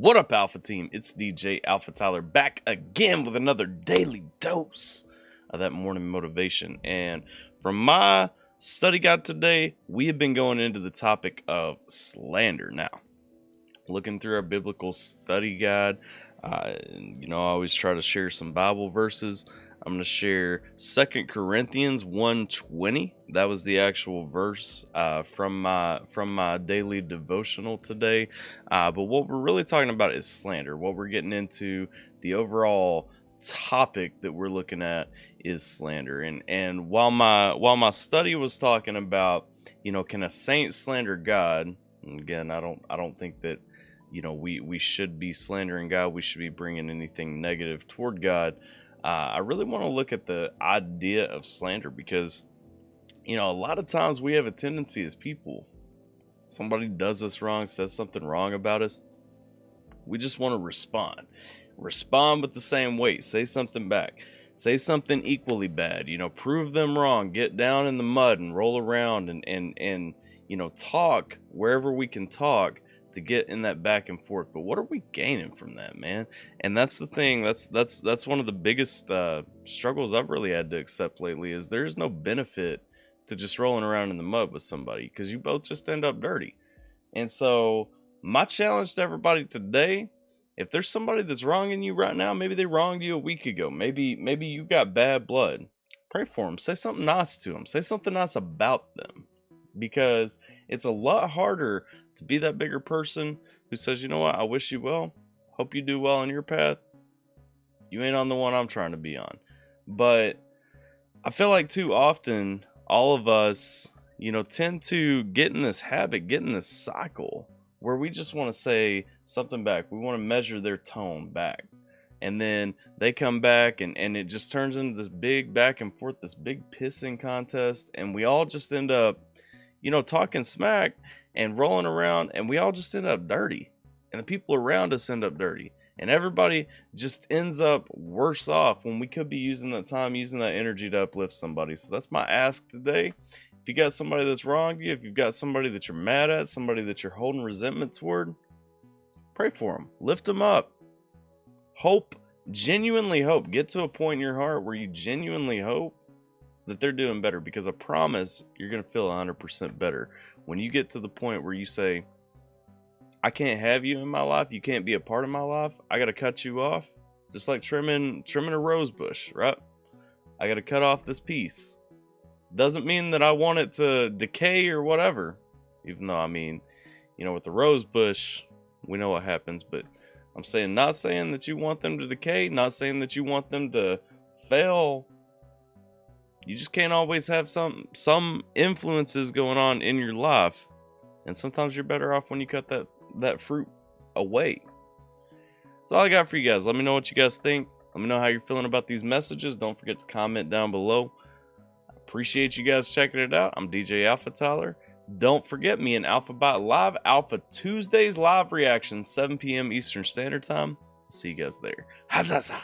What up, Alpha Team? It's DJ AlphaTyler back again with another daily dose of that morning motivation. And from my study guide today, we have been going into the topic of slander. Now, looking through our biblical study guide, I always try to share some Bible verses. I'm going to share 2 Corinthians 1:20. That was the actual verse from my daily devotional today. But what we're really talking about is slander. What we're getting into, the overall topic that we're looking at is slander. And while my study was talking about, can a saint slander God? And again, I don't think that we should be slandering God. We should be bringing anything negative toward God. I really want to look at the idea of slander because, a lot of times we have a tendency as people, somebody does us wrong, says something wrong about us. We just want to respond with the same weight, say something back, say something equally bad, prove them wrong, get down in the mud and roll around and talk wherever we can talk to get in that back and forth. But what are we gaining from that, man? And that's the thing. That's one of the biggest struggles I've really had to accept lately is there's no benefit to just rolling around in the mud with somebody because you both just end up dirty. And so my challenge to everybody today, if there's somebody that's wronging you right now, maybe they wronged you a week ago, maybe you got bad blood, pray for them, say something nice to them, say something nice about them, because it's a lot harder to be that bigger person who says, you know what, I wish you well, hope you do well on your path. You ain't on the one I'm trying to be on. But I feel like too often all of us, tend to get in this habit, get in this cycle where we just want to say something back. We want to measure their tone back. And then they come back and it just turns into this big back and forth, this big pissing contest. And we all just end up, talking smack and rolling around, and we all just end up dirty. And the people around us end up dirty. And everybody just ends up worse off when we could be using that time, using that energy to uplift somebody. So that's my ask today. If you got somebody that's wronged you, if you've got somebody that you're mad at, somebody that you're holding resentment toward, pray for them. Lift them up. Hope, genuinely hope. Get to a point in your heart where you genuinely hope that they're doing better, because I promise you're going to feel 100% better when you get to the point where you say, I can't have you in my life. You can't be a part of my life. I got to cut you off. Just like trimming a rose bush, right? I got to cut off this piece. Doesn't mean that I want it to decay or whatever. Even though, with the rose bush, we know what happens. But I'm saying, not saying that you want them to decay, not saying that you want them to fail. You just can't always have some influences going on in your life. And sometimes you're better off when you cut that fruit away. That's all I got for you guys. Let me know what you guys think. Let me know how you're feeling about these messages. Don't forget to comment down below. I appreciate you guys checking it out. I'm DJ AlphaTyler. Don't forget me and AlphaBot Live, Alpha Tuesdays live reactions, 7 p.m. Eastern Standard Time. See you guys there. Huzzah!